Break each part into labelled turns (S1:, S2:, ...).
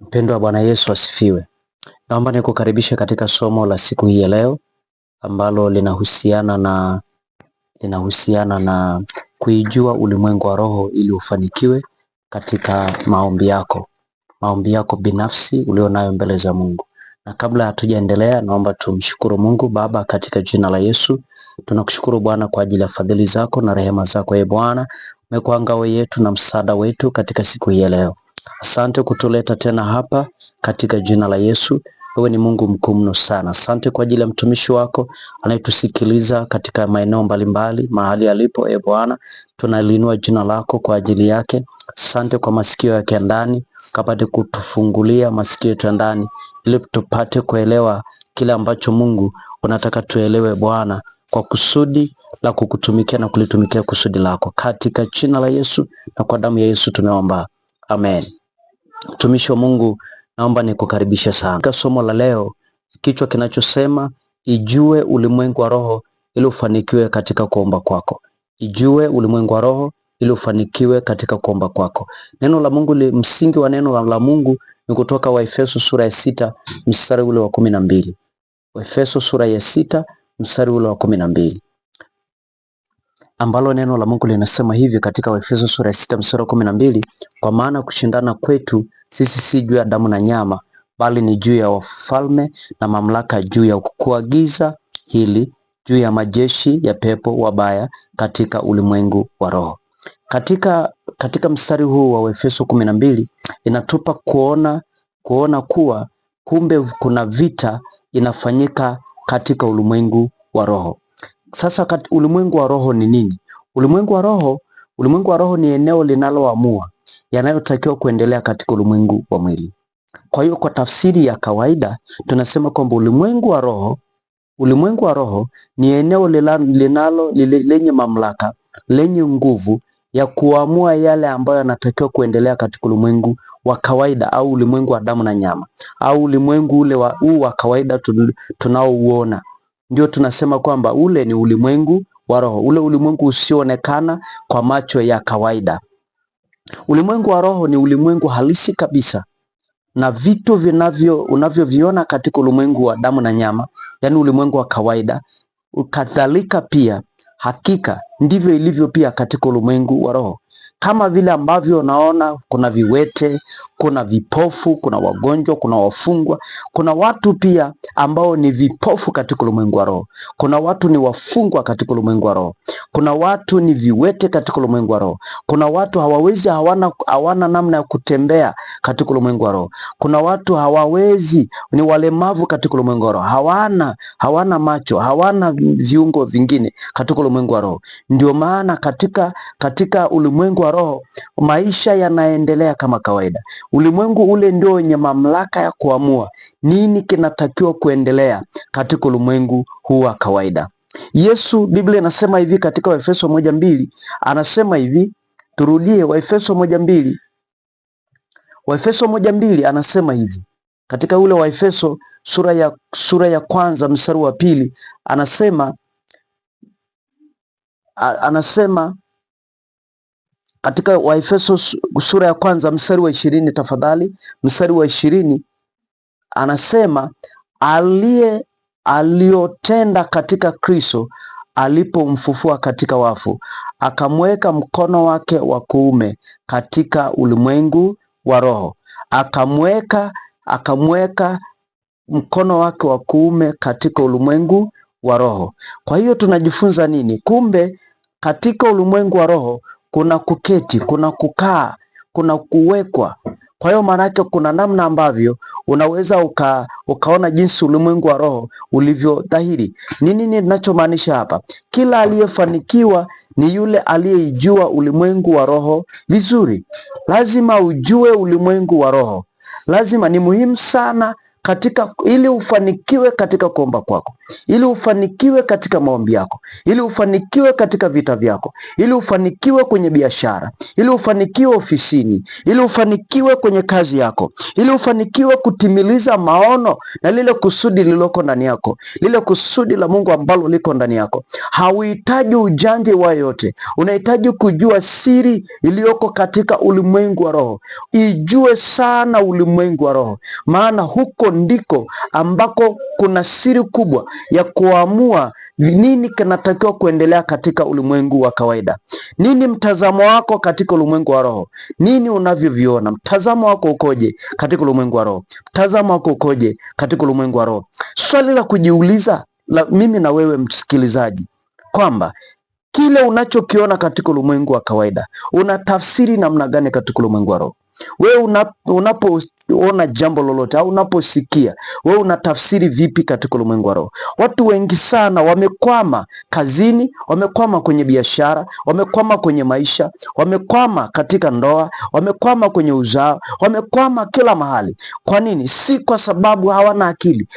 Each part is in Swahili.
S1: Mpendwa, Bwana Yesu asifiwe. Naomba nikukaribishe katika somo la siku hii ya leo ambalo linahusiana na kuijua ulimwengu wa roho ili ufanikiwe katika maombi yako binafsi ulionayo mbele za Mungu. Na kabla hatujaendelea, naomba tumshukuru Mungu. Baba, katika jina la Yesu tunakushukuru Bwana kwa ajili ya fadhili zako na rehema zako. Bwana, umekuwa ngao yetu na msaada wetu katika siku hii ya leo. Asante kutuleta tena hapa katika jina la Yesu. Wewe ni Mungu mkuu mno sana. Asante kwa ajili ya mtumishi wako anayetusikiliza katika maeneo mbalimbali mahali alipo. Bwana, tunaliinua jina lako kwa ajili yake. Asante kwa masikio yake ndani, kapate kutufungulia masikio yetu ndani ili tupate kuelewa kile ambacho Mungu unataka tuelewe Bwana, kwa kusudi la kukutumikia na kulitumikia kusudi lako, katika jina la Yesu na kwa damu ya Yesu tumeomba. Amen. Mtumishi wa Mungu, naomba nikukaribishe sana katika somo la leo, kichwa kinachosema ijue ulimwengu wa roho ili ufanikiwe katika kuomba kwako. Ijue ulimwengu wa roho ili ufanikiwe katika kuomba kwako. Neno la Mungu, msingi wa neno la Mungu ni kutoka Waefeso sura ya 6 mstari ule wa 12. Waefeso sura ya 6 mstari ule wa 12, ambalo neno la Mungu linasema hivi katika Waefeso sura ya 6 mstari wa 12: kwa maana kushindana kwetu sisi si juu ya damu na nyama, bali ni juu ya wafalme na mamlaka, juu ya ukuu wa giza hili, juu ya majeshi ya pepo wabaya katika ulimwengu wa roho. Katika mstari huu wa Waefeso 12 inatupa kuona kuwa kumbe kuna vita inafanyika katika ulimwengu wa roho. Sasa ulimwengu wa roho ni nini? Ulimwengu wa roho ni eneo linaloamua yanayotakiwa kuendelea katika ulimwengu wa mwili. Kwa hiyo kwa tafsiri ya kawaida tunasema kwamba ulimwengu wa roho ni eneo lenye mamlaka, lenye nguvu ya kuamua yale ambayo yanatakiwa kuendelea katika ulimwengu wa kawaida, au ulimwengu wa damu na nyama, au ulimwengu ule wa kawaida tunaouona. Ndio tunasema kwamba ule ni ulimwengu wa roho, ule ulimwengu usioonekana kwa macho ya kawaida. Ulimwengu wa roho ni ulimwengu halisi kabisa, na vitu unavyoviona katika ulimwengu wa damu na nyama, yani ulimwengu wa kawaida, kadhalika pia hakika ndivyo ilivyo pia katika ulimwengu wa roho. Kama vile ambavyo unaona kuna viwete, kuna vipofu, kuna wagonjwa, kuna wafungwa, kuna watu pia ambao ni vipofu katika ulimwengu wa roho. Kuna watu ni wafungwa katika ulimwengu wa roho. Kuna watu ni viwete katika ulimwengu wa roho. Kuna watu hawana namna ya kutembea katika ulimwengu wa roho. Kuna watu ni walemavu katika ulimwengu wa roho. Hawana macho, hawana viungo vingine katika ulimwengu wa roho. Ndio maana katika ulimwengu wa roho maisha yanaendelea kama kawaida. Ulimwengu ule ndio wenye mamlaka ya kuamua nini kinatakiwa kuendelea katika ulimwengu huu wa kawaida. Biblia inasema hivi katika Waefeso 1:2, anasema hivi, turudie Waefeso 1:2. Waefeso 1:2 anasema hivi katika ule Waefeso sura ya kwanza mstari wa 2, anasema katika Waefeso sura ya kwanza mstari wa 20, tafadhali, mstari wa 20, anasema aliyotenda katika Kristo alipomfufua katika wafu, akamweka mkono wake wa kuume katika ulimwengu wa roho. Akamweka mkono wake wa kuume katika ulimwengu wa roho. Kwa hiyo tunajifunza nini? Kumbe katika ulimwengu wa roho kuna kuketi, kuna kukaa, kuna kuwekwa. Kwa hiyo maana yake kuna namna ambavyo unaweza ukaona jinsi ulimwengu wa roho ulivyo dhahiri. Nini ninachomaanisha hapa? Kila aliyefanikiwa ni yule aliyeijua ulimwengu wa roho vizuri. Lazima ujue ulimwengu wa roho. Ni muhimu sana ili ufanikiwe katika kuomba kwako, ili ufanikiwe katika maombi yako, ili ufanikiwe katika vita vyako, ili ufanikiwe kwenye biashara, ili ufanikiwe ofisini, ili ufanikiwe kwenye kazi yako, ili ufanikiwe kutimiliza maono na lile kusudi lililoko ndani yako, lile kusudi la Mungu ambalo liko ndani yako. Hauhitaji ujanja wa yote, unahitaji kujua siri iliyoko katika ulimwengu wa roho. Ijue sana ulimwengu wa roho, maana huko ndiko ambako kuna siri kubwa ya kuamua nini kinatakiwa kuendelea katika ulimwengu wa kawaida. Nini mtazamo wako katika ulimwengu wa roho? Nini unavyoviona? Mtazamo wako ukoje katika ulimwengu wa roho? Mtazamo wako ukoje katika ulimwengu wa roho? Swali la kujiuliza la mimi na wewe msikilizaji, kwamba kile unachokiona katika ulimwengu wa kawaida unatafsiri namna gani katika ulimwengu wa roho? Wewe unapoona jambo lolote au unaposikia, wewe unatafsiri vipi katika ulimwengu wa roho? Watu wengi sana wamekwama kazini, wamekwama kwenye biashara, wamekwama kwenye maisha, wamekwama katika ndoa, wamekwama kwenye uzao, wamekwama kila mahali. Kwa nini? Si kwa sababu hawana akili,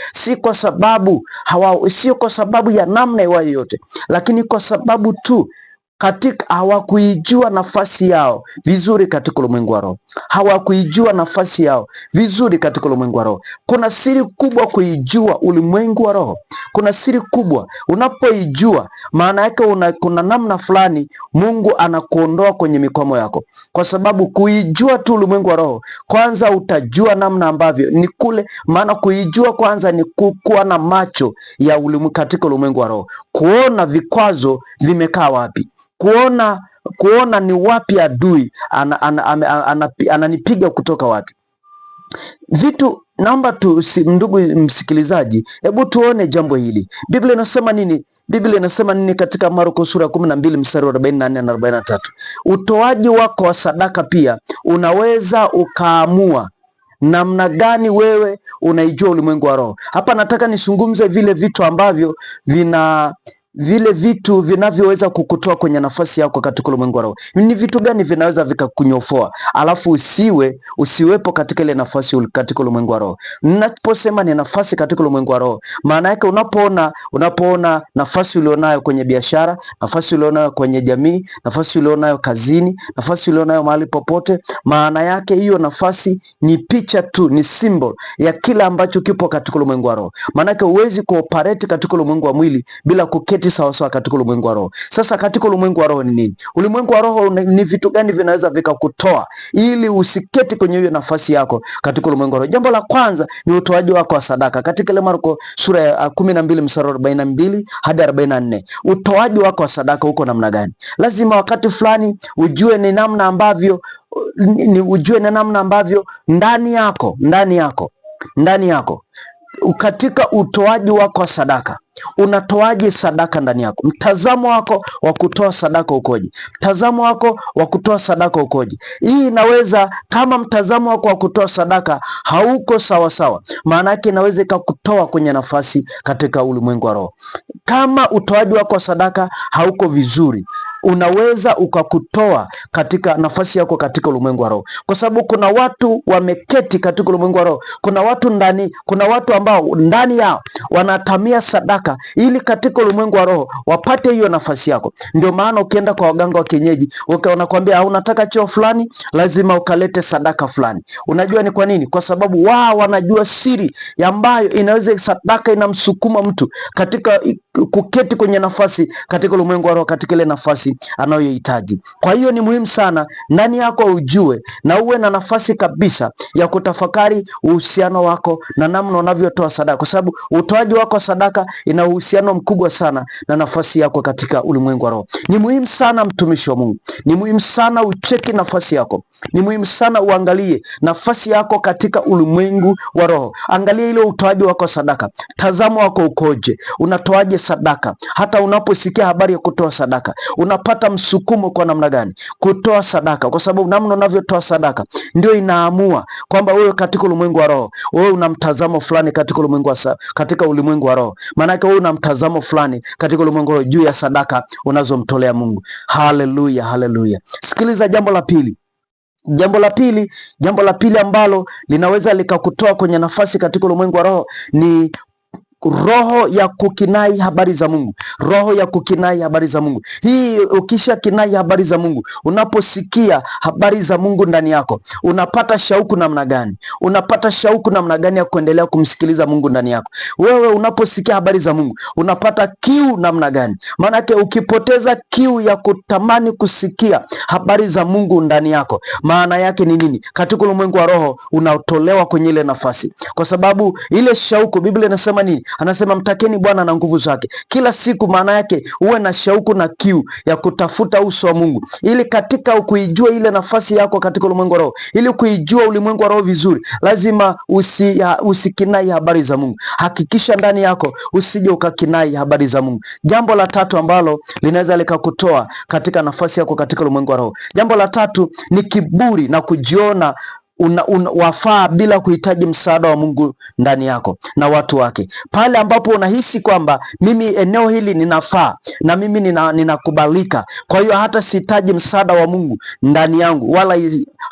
S1: sio kwa sababu ya namna yoyote, lakini kwa sababu tu hawakuijua nafasi yao vizuri katika ulimwengu wa roho. Hawakuijua nafasi yao vizuri katika ulimwengu wa roho. Kuna siri kubwa kuijua ulimwengu wa roho. Kuna siri kubwa unapoijua, maana yake kuna namna fulani Mungu anakuondoa kwenye mikomo yako, kwa sababu kuijua tu ulimwengu wa roho, kwanza utajua namna ambavyo ni kule. Maana kuijua kwanza ni kuwa na macho ya katika ulimwengu wa roho, kuona vikwazo vimekaa wapi, kuona ni wapi adui ananipiga kutoka wapi. Vitu naomba tu, ndugu msikilizaji, hebu tuone jambo hili. Biblia inasema nini? Biblia inasema nini katika Marko sura ya 12 mstari wa 44 na 43? Utoaji wako wa sadaka pia unaweza ukaamua namna gani wewe unaijua ulimwengu wa roho. Hapa nataka nisungumze vile vitu ambavyo vinavyoweza kukutoa kwenye nafasi yako katika ulimwengu wa roho. Ni vitu gani vinaweza vikakunyofoa alafu usiwepo katika ile nafasi katika ulimwengu wa roho? Ninaposema ni nafasi katika ulimwengu wa roho, maana yake unapoona nafasi ulionayo kwenye biashara, nafasi ulionayo kwenye jamii, nafasi ulionayo kazini, nafasi ulionayo mahali popote, maana yake hiyo nafasi ni picha tu, ni symbol ya kile ambacho kipo katika ulimwengu wa roho. Maana yake huwezi kuoperate katika ulimwengu wa mwili bila kuketi sawasawa katika ulimwengu wa roho. Sasa katika ulimwengu wa roho ni nini? Ulimwengu wa roho ni vitu gani vinaweza vikakutoa ili usiketi kwenye hiyo nafasi yako katika ulimwengu wa roho? Jambo la kwanza ni utoaji wako wa sadaka. Katika ile Marko sura ya 12 mstari wa 42 hadi 44, utoaji wako wa sadaka uko namna gani? Lazima wakati fulani ujue ni namna ambavyo ndani yako katika utoaji wako wa sadaka, unatoaje sadaka ndani yako? Mtazamo wako wa kutoa sadaka ukoje? Mtazamo wako wa kutoa sadaka ukoje? Hii inaweza, kama mtazamo wako wa kutoa sadaka hauko sawa, maana yake inaweza ikakutoa kwenye nafasi katika ulimwengu wa roho. Kama utoaji wako wa sadaka hauko vizuri, unaweza ukakutoa katika nafasi yako katika ulimwengu wa roho, kwa sababu kuna watu wameketi katika ulimwengu wa roho. Kuna watu ambao ndani yao wanatamia sadaka ili katika ulimwengu wa roho wapate hiyo nafasi yako. Ndio maana ukienda kwa waganga wa kienyeji wanakuambia unataka cheo fulani, lazima ukalete sadaka fulani. Unajua ni kwa nini? Kwa sababu wao wanajua siri ambayo inaweza, sadaka inamsukuma mtu katika kuketi kwenye nafasi katika ulimwengu wa roho, katika ile nafasi anayohitaji. Kwa hiyo ni muhimu sana ndani yako ujue na uwe na nafasi kabisa ya kutafakari uhusiano wako na namna unavyotoa sadaka, kwa sababu utoaji wako sadaka ina uhusiano mkubwa sana na nafasi yako katika ulimwengu wa roho. Ni muhimu sana mtumishi wa Mungu, ni muhimu sana ucheki nafasi yako, ni muhimu sana uangalie nafasi yako katika ulimwengu wa roho. Angalia ile utoaji wako sadaka, tazamo wako ukoje, unatoaje sadaka? Hata unaposikia habari ya kutoa sadaka, unapata msukumo kwa namna gani kutoa sadaka? Kwa sababu namna unavyotoa sadaka ndio inaamua kwamba wewe katika ulimwengu wa roho, wewe una mtazamo fulani katika ulimwengu wa roho. Maana yake wewe una mtazamo fulani katika ulimwengu wa roho juu ya sadaka unazomtolea Mungu. Haleluya, haleluya. Sikiliza jambo la pili. Jambo la pili ambalo linaweza likakutoa kwenye nafasi katika ulimwengu wa roho ni roho ya kukinai habari za Mungu. Roho ya kukinai habari za Mungu. Hii ukisha kinai habari za Mungu, unaposikia habari za Mungu ndani yako, unapata shauku namna gani? Unapata shauku namna gani ya kuendelea kumsikiliza Mungu ndani yako? Wewe unaposikia habari za Mungu, unapata kiu namna gani? Maana yake ukipoteza kiu ya kutamani kusikia habari za Mungu ndani yako, maana yake ni nini? Katika ulimwengu wa roho unatolewa kwenye ile nafasi. Kwa sababu ile shauku, Biblia inasema nini? Anasema mtakeni Bwana na nguvu zake kila siku. Maana yake uwe na shauku na kiu ya kutafuta uso wa Mungu, ili katika kuijua ile nafasi yako katika ulimwengu wa roho, ili kuijua ulimwengu wa roho vizuri, lazima usikinai habari za Mungu. Hakikisha ndani yako usije ukakinai habari za Mungu. Jambo la tatu ambalo linaweza likakutoa katika nafasi yako katika ulimwengu wa roho, jambo la tatu ni kiburi na kujiona wafaa bila kuhitaji msaada wa Mungu ndani yako na watu wake. Pale ambapo unahisi kwamba mimi eneo hili ninafaa na mimi ninakubalika, kwa hiyo hata sihitaji msaada wa Mungu ndani yangu,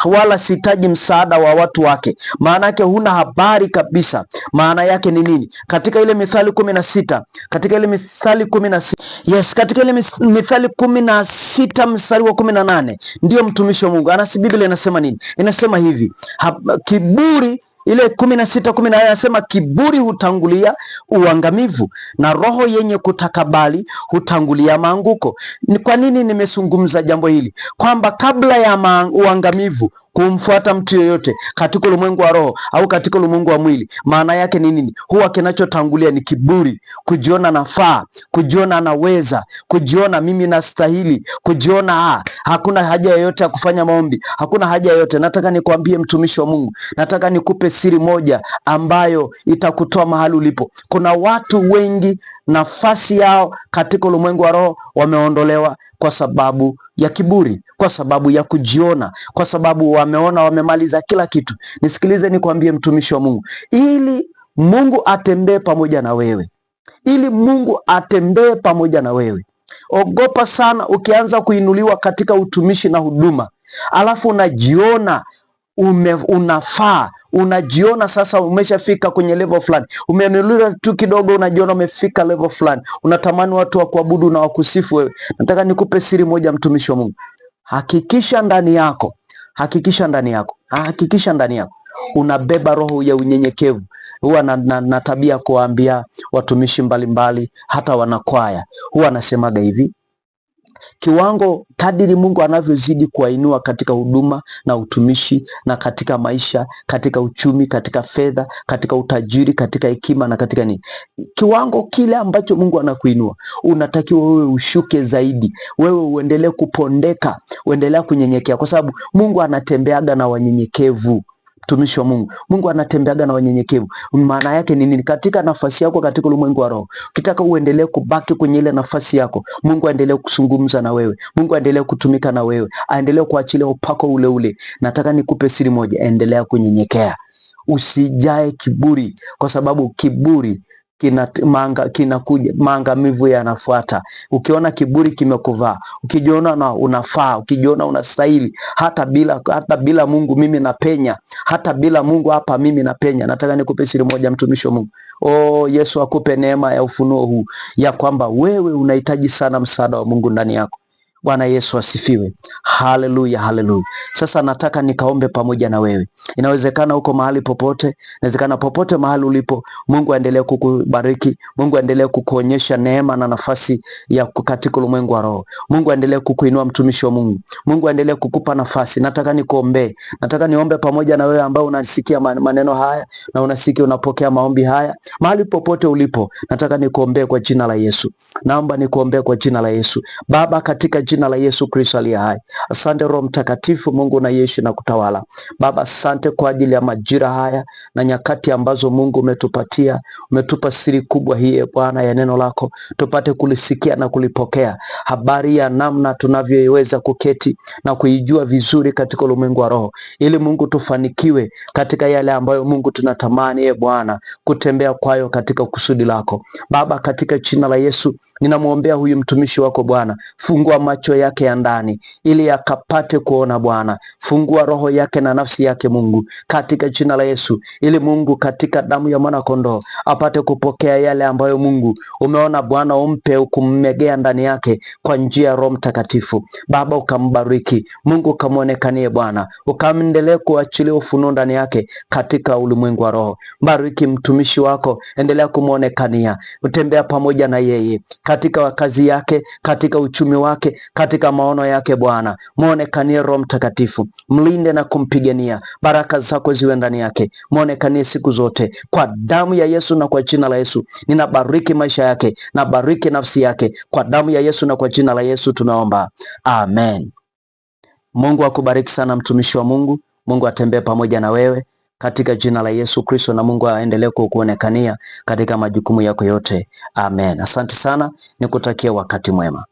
S1: wala sihitaji msaada wa watu wake, maana yake huna habari kabisa. Maana yake ni nini? Katika ile Mithali 16, katika ile Mithali 16 mstari wa 18, ndio mtumishi wa Mungu Biblia inasema nini? Inasema hivi, kiburi, ile 16:18 anasema kiburi hutangulia uangamivu na roho yenye kutakabali hutangulia maanguko. Ni kwa nini nimezungumza jambo hili? Kwamba kabla ya uangamivu kumfuata mtu yoyote katika ulimwengu wa roho au katika ulimwengu wa mwili, maana yake ni nini? Huwa kinachotangulia ni kiburi, kujiona nafaa, kujiona anaweza, kujiona mimi nastahili, kujiona hakuna haja yoyote ya kufanya maombi, hakuna haja yoyote. Nataka nikwambie mtumishi wa Mungu, nataka nikupe siri moja ambayo itakutoa mahali ulipo. Kuna watu wengi nafasi yao katika ulimwengu wa roho wameondolewa kwa sababu ya kiburi, kwa sababu ya kujiona, kwa sababu wameona wamemaliza kila kitu. Nisikilize nikwambie mtumishi wa Mungu, ili Mungu atembee pamoja na wewe, ili Mungu atembee pamoja na wewe, ogopa sana ukianza kuinuliwa katika utumishi na huduma, alafu unajiona unafaa, unajiona sasa umeshafika kwenye level fulani, umeinuliwa tu kidogo, unajiona umefika level fulani, unatamani watu wa kuabudu na wakusifu wewe. Nataka nikupe siri moja mtumishi wa Mungu, hakikisha ndani yako unabeba roho ya unyenyekevu. Huwa na tabia kuwaambia watumishi mbalimbali, hata wanakwaya, huwa nasemaga hivi, kiwango kadiri Mungu anavyozidi kuwainua katika huduma na utumishi na katika maisha, katika uchumi, katika fedha, katika utajiri, katika hekima na katika nini, kiwango kile ambacho Mungu anakuinua, unatakiwa wewe ushuke zaidi, wewe uendelee kupondeka, uendelee kunyenyekea, kwa sababu Mungu anatembeaga na wanyenyekevu. Mtumishi wa Mungu, Mungu anatembeaga na wanyenyekevu. Maana yake ni nini? Katika nafasi yako katika ulimwengu wa roho, ukitaka uendelee kubaki kwenye ile nafasi yako, Mungu aendelee kuzungumza na wewe, Mungu aendelee kutumika na wewe, aendelee kuachilia upako ule ule. Nataka nikupe siri moja, endelea kunyenyekea, usijae kiburi, kwa sababu kiburi kinakuja, maangamivu yanafuata. Ukiona kiburi kimekuvaa, ukijiona unafaa, ukijiona unastahili, hata bila Mungu mimi napenya, hata bila Mungu hapa mimi napenya. Nataka nikupe siri moja mtumishi wa Mungu. Yesu akupe neema ya ufunuo huu, ya kwamba wewe unahitaji sana msaada wa Mungu ndani yako. Bwana Yesu asifiwe. Haleluya, haleluya. Sasa nataka nikaombe pamoja na wewe. Inawezekana uko mahali popote, inawezekana popote mahali ulipo, Mungu aendelee kukubariki, Mungu aendelee kukuonyesha neema na nafasi ya katika ulimwengu wa roho. Mungu aendelee kukuinua mtumishi wa Mungu. Mungu aendelee kukupa nafasi. Nataka nikuombe. Nataka niombe pamoja na wewe ambao unasikia maneno haya na unasikia unapokea maombi haya. Mahali popote ulipo, nataka nikuombe kwa jina la Yesu. Naomba nikuombe kwa jina la Yesu. Baba, katika jina la Yesu Kristo aliye hai, asante Roho Mtakatifu, Mungu unayeishi na kutawala. Baba, asante kwa ajili ya majira haya na nyakati ambazo Mungu umetupatia. Umetupa siri kubwa hii Bwana ya neno lako, tupate kulisikia na kulipokea, habari ya namna tunavyoweza kuketi na kuijua vizuri katika ulimwengu wa roho, ili Mungu tufanikiwe katika yale ambayo Mungu tunatamani Bwana kutembea kwayo katika kusudi lako. Baba, katika jina la Yesu Ninamwombea huyu mtumishi wako Bwana, fungua macho yake ya ndani ili akapate kuona Bwana. Fungua roho yake na nafsi yake Mungu, katika jina la Yesu, ili Mungu katika damu ya mwana kondoo apate kupokea yale ambayo Mungu umeona Bwana umpe ukummegea ndani yake kwa njia ya Roho Mtakatifu. Baba, ukambariki Mungu, ukamuonekanie Bwana, ukamendelee kuachilia ufunuo ndani yake katika ulimwengu wa roho. Bariki mtumishi wako, endelea kumuonekania, utembea pamoja na yeye katika kazi yake, katika uchumi wake, katika maono yake Bwana. Muonekanie Roho Mtakatifu, mlinde na kumpigania. Baraka zako ziwe ndani yake, muonekanie siku zote kwa damu ya Yesu na kwa jina la Yesu. Ninabariki maisha yake, nabariki nafsi yake kwa damu ya Yesu na kwa jina la Yesu tunaomba, amen. Mungu akubariki sana mtumishi wa Mungu. Mungu atembee pamoja na wewe katika jina la Yesu Kristo, na Mungu aendelee kukuonekania katika majukumu yako yote, amen. Asante sana, nikutakia wakati mwema.